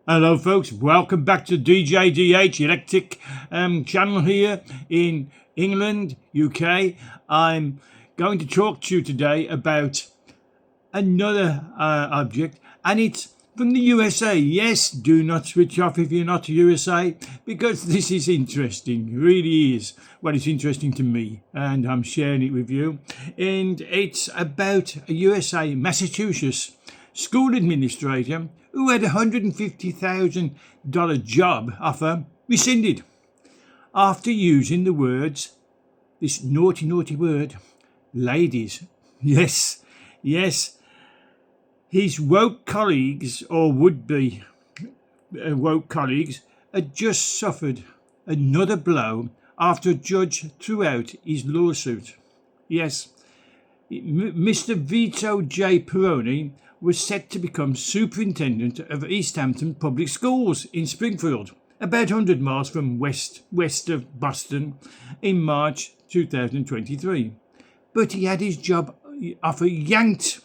Hello, folks. Welcome back to DJDH Electric channel here in England, UK. I'm going to talk to you today about another object, and it's from the USA. Yes, do not switch off if you're not USA, because this is interesting. It really is. Well, it's interesting to me, and I'm sharing it with you. And it's about a USA, Massachusetts school administrator who had a $150,000 job offer rescinded after using the words, this naughty, naughty word, ladies. Yes, yes. His woke colleagues, or would-be woke colleagues, had just suffered another blow after a judge threw out his lawsuit. Yes, Mr. Vito J. Peroni was set to become superintendent of East Hampton Public Schools in Springfield, about 100 miles from west of Boston, in March 2023. But he had his job offer yanked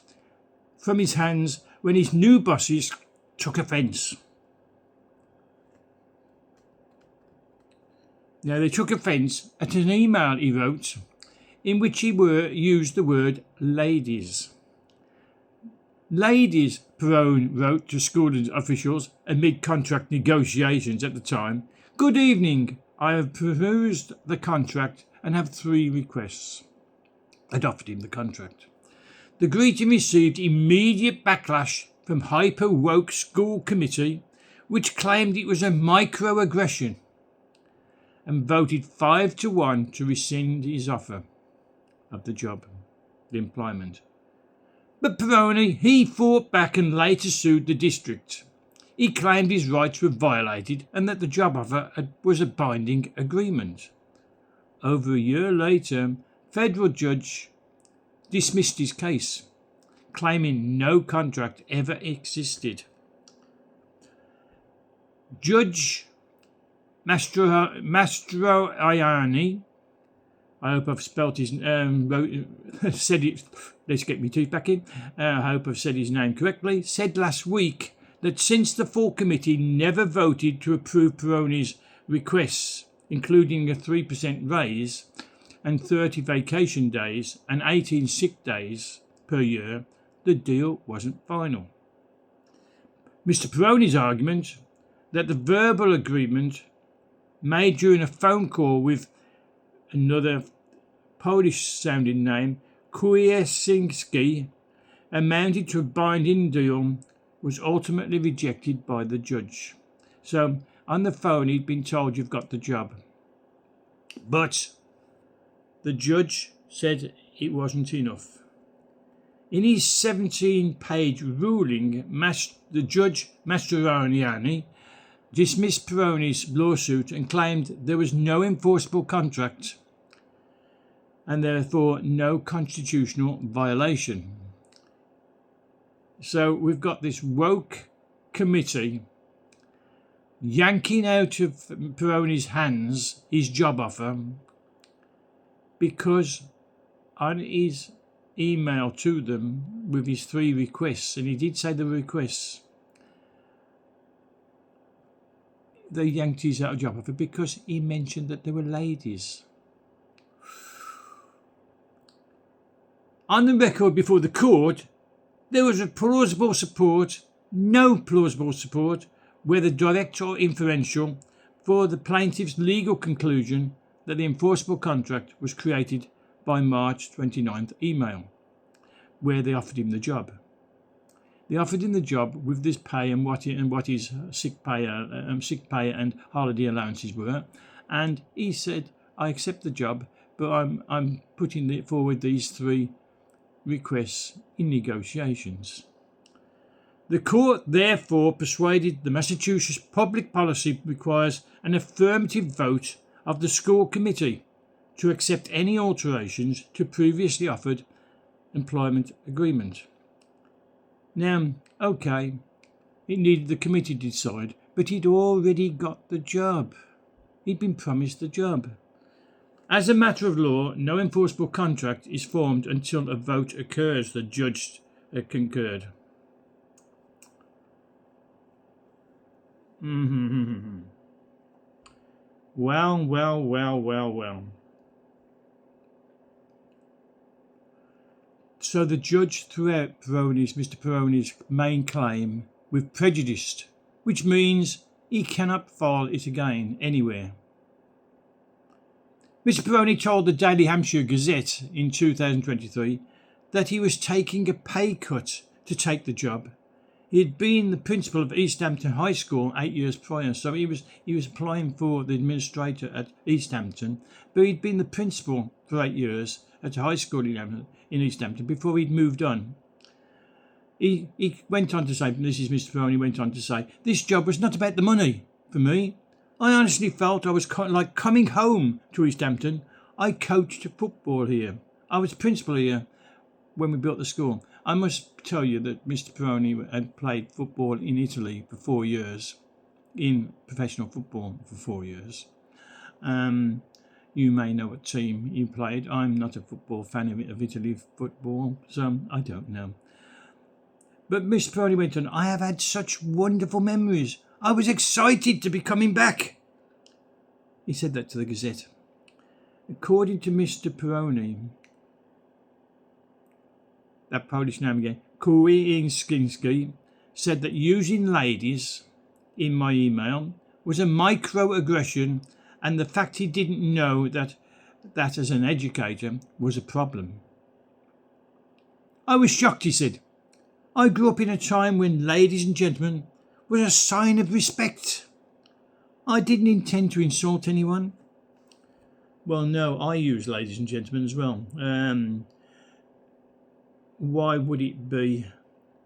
from his hands when his new bosses took offence. Now, they took offence at an email he wrote in which he used the word ladies. Ladies, Perone wrote to school officials amid contract negotiations at the time. Good evening. I have perused the contract and have 3 requests. I'd offered him the contract. The greeting received immediate backlash from hyper-woke school committee, which claimed it was a microaggression and voted 5-1 to rescind his offer of the job, the employment. But Peroni, he fought back and later sued the district. He claimed his rights were violated and that the job offer was a binding agreement. Over a year later, federal judge dismissed his case, claiming no contract ever existed. Judge Mastroianni, I hope I've spelt his said it. Let's get my teeth back in. I hope I've said his name correctly. Said last week that since the full committee never voted to approve Peroni's requests, including a 3% raise and 30 vacation days and 18 sick days per year, the deal wasn't final. Mr. Peroni's argument that the verbal agreement made during a phone call with another Polish-sounding name, Kwiecinski, amounted to a binding deal, was ultimately rejected by the judge. So, on the phone, he'd been told, you've got the job. But the judge said it wasn't enough. In his 17-page ruling, the judge Mastroianni dismissed Peroni's lawsuit and claimed there was no enforceable contract and therefore no constitutional violation. So we've got this woke committee yanking out of Peroni's hands his job offer because on his email to them with his 3 requests, and he did say the requests, they yanked his job offer because he mentioned that there were ladies. On the record before the court, there was a plausible support, no plausible support, whether direct or inferential, for the plaintiff's legal conclusion that the enforceable contract was created by March 29th email, where they offered him the job. They offered him the job with this pay and what his sick pay and holiday allowances were, and he said, "I accept the job, but I'm putting forward these 3 requests in negotiations." The court therefore persuaded the Massachusetts public policy requires an affirmative vote of the school committee to accept any alterations to previously offered employment agreement. Now, okay, it needed the committee to decide, but he'd already got the job. He'd been promised the job. As a matter of law, no enforceable contract is formed until a vote occurs, the judge concurred. Well, well, well, well, well. So the judge threw out Mr. Peroni's main claim with prejudice, which means he cannot file it again anywhere. Mr. Peroni told the Daily Hampshire Gazette in 2023 that he was taking a pay cut to take the job. He had been the principal of East Hampton High School 8 years prior, so he was applying for the administrator at East Hampton, but he'd been the principal for 8 years at a high school in East Hampton before he'd moved on. He went on to say, this is Mr. Peroni went on to say, this job was not about the money for me. I honestly felt I was like coming home to East Hampton. I coached football here. I was principal here when we built the school. I must tell you that Mr. Peroni had played football in Italy for 4 years, in professional football for 4 years. You may know what team he played. I'm not a football fan of Italy football, so I don't know. But Mr. Peroni went on, I have had such wonderful memories. I was excited to be coming back. He said that to the Gazette. According to Mr. Peroni, that Polish name again, Kowinski, said that using ladies in my email was a microaggression, and the fact he didn't know that as an educator was a problem. I was shocked, he said. I grew up in a time when ladies and gentlemen was a sign of respect. I didn't intend to insult anyone. Well, no, I use ladies and gentlemen as well. Why would it be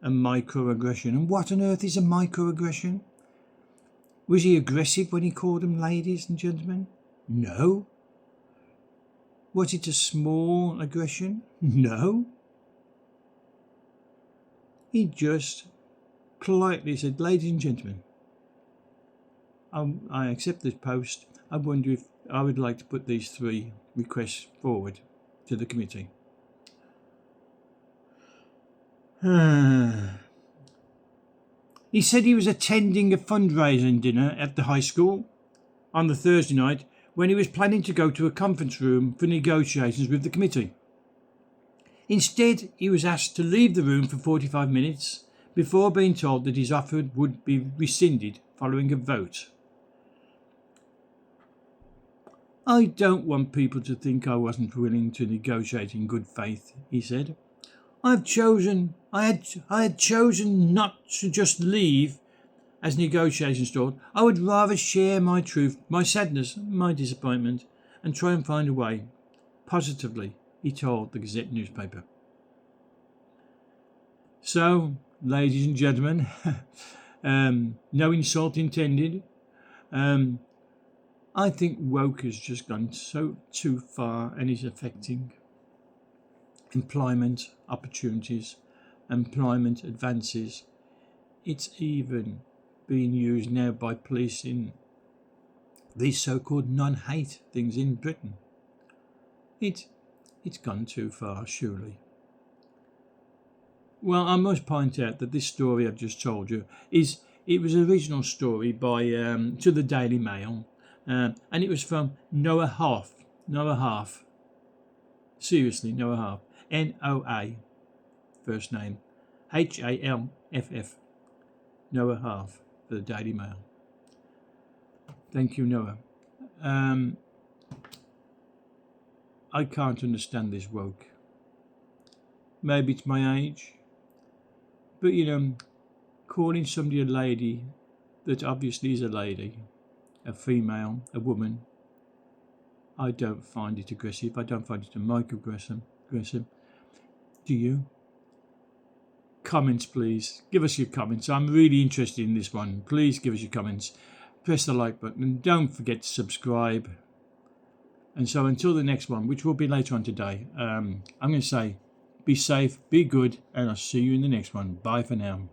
a microaggression? And what on earth is a microaggression? Was he aggressive when he called them ladies and gentlemen? No. Was it a small aggression? No. He just politely said, ladies and gentlemen, I accept this post. I wonder if I would like to put these 3 requests forward to the committee. He said he was attending a fundraising dinner at the high school on the Thursday night when he was planning to go to a conference room for negotiations with the committee. Instead, he was asked to leave the room for 45 minutes before being told that his offer would be rescinded following a vote. I don't want people to think I wasn't willing to negotiate in good faith, he said. I had chosen not to just leave as negotiations stalled. I would rather share my truth, my sadness, my disappointment, and try and find a way. Positively, he told the Gazette newspaper. So, ladies and gentlemen, no insult intended. I think woke has just gone so too far and is affecting employment opportunities, employment advances. It's even being used now by police in these so-called non-hate things in Britain. It's gone too far, surely. Well, I must point out that this story I've just told you it was an original story by to the Daily Mail, and it was from Noah Half. Noah Half. Seriously, Noah Half. N-O-A, first name. H-A-L-F-F. Noah Half for the Daily Mail. Thank you, Noah. I can't understand this woke. Maybe it's my age. But, calling somebody a lady that obviously is a lady, a female, a woman, I don't find it aggressive. I don't find it a microaggression. Do you? Comments, please. Give us your comments. I'm really interested in this one. Please give us your comments. Press the like button and don't forget to subscribe. And so until the next one, which will be later on today, I'm going to say be safe, be good, and I'll see you in the next one. Bye for now.